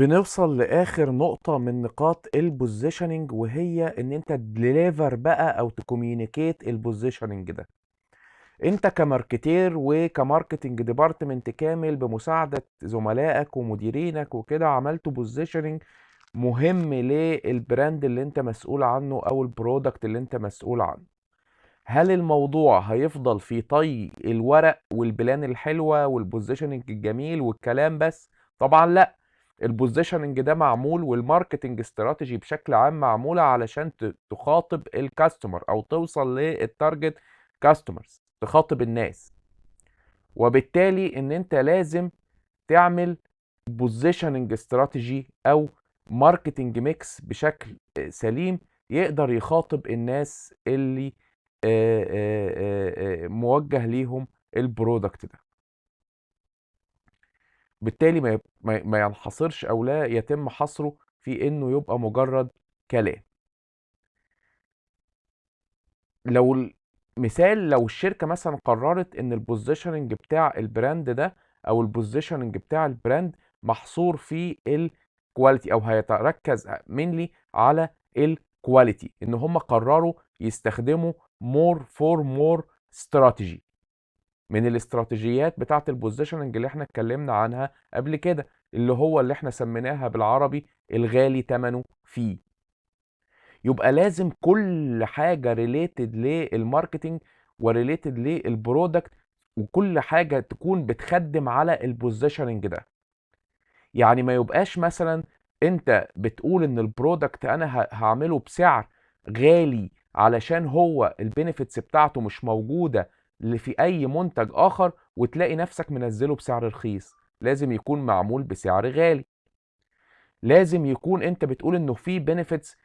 بنوصل لآخر نقطة من نقاط البوزيشننج، وهي ان انت تديليفر بقى او تكوميونيكيت البوزيشننج ده. انت كماركتير وكماركتنج ديبارتمنت كامل بمساعدة زملائك ومديرينك وكده عملتوا بوزيشننج مهم للبراند اللي انت مسؤول عنه او البرودكت اللي انت مسؤول عنه. هل الموضوع هيفضل في طي الورق والبلان الحلوة والبوزيشننج الجميل والكلام بس؟ طبعا لا. البوزيشننج ده معمول، والماركتنج استراتيجي بشكل عام معمولة علشان تخاطب الكاستمر او توصل للتارجت كاستمرز، تخاطب الناس. وبالتالي ان انت لازم تعمل بوزيشننج استراتيجي او ماركتنج ميكس بشكل سليم يقدر يخاطب الناس اللي موجه ليهم البرودكت ده. بالتالي ما ينحصرش او لا يتم حصره في انه يبقى مجرد كلام. لو لو الشركة مثلا قررت ان البوزيشننج بتاع البراند ده او البوزيشننج بتاع البراند محصور في الكواليتي، او هيتركز mainly على الكواليتي، ان هم قرروا يستخدموا more for more strategy من الاستراتيجيات بتاعة البوزيشننج اللي احنا اتكلمنا عنها قبل كده، اللي هو اللي احنا سميناها بالعربي الغالي تمنه فيه. يبقى لازم كل حاجة ريليتد للماركتينج وريليتد للبرودكت وكل حاجة تكون بتخدم على البوزيشننج ده. يعني ما يبقاش مثلا انت بتقول ان البرودكت انا هعمله بسعر غالي علشان هو البينيفيتس بتاعته مش موجودة اللي في اي منتج اخر، وتلاقي نفسك منزله بسعر رخيص. لازم يكون معمول بسعر غالي. لازم يكون انت بتقول انه في بينيفيتس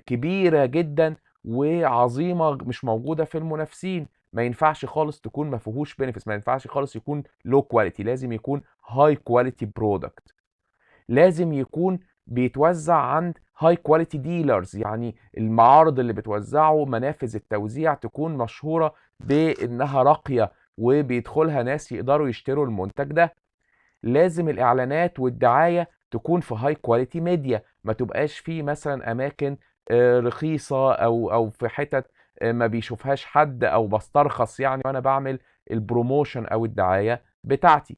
كبيرة جدا وعظيمة مش موجودة في المنافسين. ما ينفعش خالص تكون ما فيهوش بينيفيتس، ما ينفعش خالص يكون لو كواليتي، لازم يكون هاي كواليتي برودكت. لازم يكون بيتوزع عند هاي كواليتي ديلرز، يعني المعارض اللي بتوزعه، منافذ التوزيع تكون مشهورة بانها راقية وبيدخلها ناس يقدروا يشتروا المنتج ده. لازم الاعلانات والدعايه تكون في هاي كواليتي ميديا، ما تبقاش في مثلا اماكن رخيصه او في حتت ما بيشوفهاش حد، او بسترخص يعني وانا بعمل البروموشن او الدعايه بتاعتي.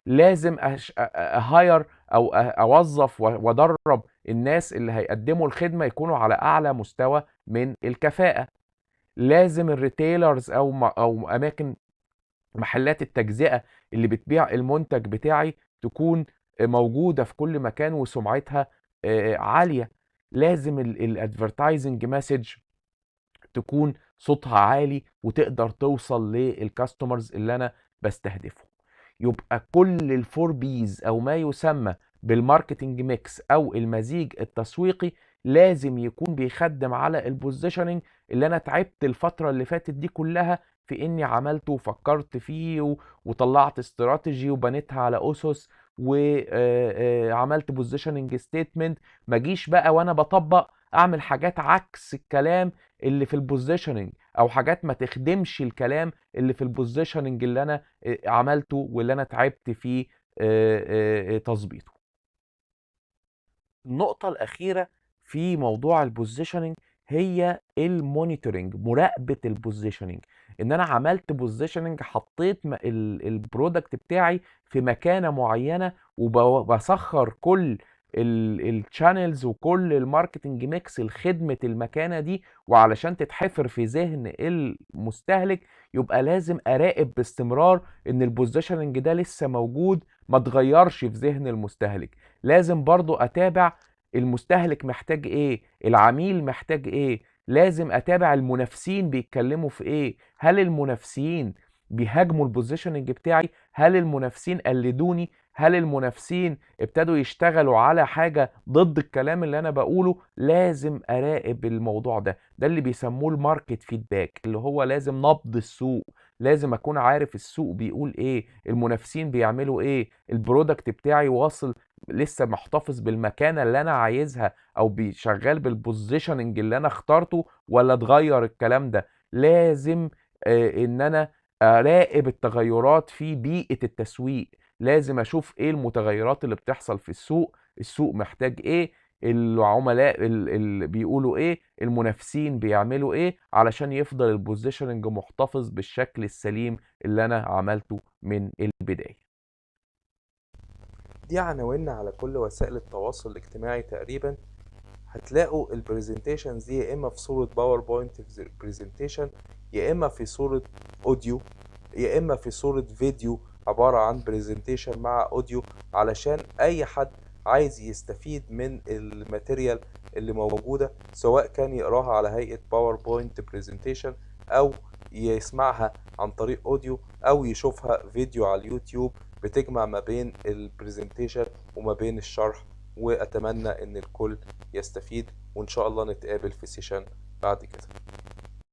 لازم اهاير او اوظف وادرب الناس اللي هيقدموا الخدمه يكونوا على اعلى مستوى من الكفاءه. لازم الريتيلرز او اماكن محلات التجزئة اللي بتبيع المنتج بتاعي تكون موجودة في كل مكان وسمعتها عالية. لازم الادفرتايزنج مسج تكون صوتها عالي وتقدر توصل للكاستمرز اللي انا بستهدفهم. يبقى كل الفور بيز او ما يسمى بالماركتنج ميكس او المزيج التسويقي لازم يكون بيخدم على البوزيشننج اللي انا تعبت الفترة اللي فاتت دي كلها في اني عملته وفكرت فيه وطلعت استراتيجي وبنيتها على اسس وعملت بوزيشننج ستيتمنت. ما اجيش بقى وانا بطبق اعمل حاجات عكس الكلام اللي في البوزيشننج، او حاجات ما تخدمش الكلام اللي في البوزيشننج اللي انا عملته واللي انا تعبت فيه تظبيطه. النقطة الأخيرة في موضوع البوزيشننج هي المونيتورنج، مراقبة البوزيشننج. إن أنا عملت بوزيشننج، حطيت البرودكت بتاعي في مكانة معينة، وبسخر كل الشانلز وكل الماركتنج ميكس لخدمة المكانة دي. وعلشان تتحفر في ذهن المستهلك يبقى لازم أراقب باستمرار إن البوزيشننج ده لسه موجود، ما تغيرش في ذهن المستهلك. لازم برضو اتابع المستهلك محتاج ايه، العميل محتاج ايه. لازم اتابع المنافسين بيتكلموا في ايه، هل المنافسين بيهاجموا البوزيشننج بتاعي، هل المنافسين قلدوني، هل المنافسين ابتدوا يشتغلوا على حاجة ضد الكلام اللي انا بقوله. لازم اراقب الموضوع ده اللي بيسموه الماركت فيدباك، اللي هو لازم نبض السوق. لازم اكون عارف السوق بيقول ايه، المنافسين بيعملوا ايه، البرودكت بتاعي واصل لسه محتفظ بالمكانة اللي انا عايزها، او بيشغال بالبوزيشننج اللي انا اخترته، ولا اتغير الكلام ده. لازم ان انا اراقب التغيرات في بيئة التسويق، لازم اشوف ايه المتغيرات اللي بتحصل في السوق محتاج ايه، العملاء اللي بيقولوا ايه، المنافسين بيعملوا ايه، علشان يفضل البوزيشننج محتفظ بالشكل السليم اللي انا عملته من البداية. دي عناويننا على كل وسائل التواصل الاجتماعي تقريبا. هتلاقوا البرزنتيشنز دي يا اما في صورة باوربوينت برزنتيشن، يا اما في صورة اوديو، يا اما في صورة فيديو عبارة عن برزنتيشن مع اوديو، علشان اي حد عايز يستفيد من الماتيريال اللي موجودة، سواء كان يقراها على هيئة باوربوينت برزنتيشن او يسمعها عن طريق اوديو او يشوفها فيديو على اليوتيوب، بتجمع ما بين البرزنتيشن وما بين الشرح. واتمنى ان الكل يستفيد، وان شاء الله نتقابل في سيشن بعد كده.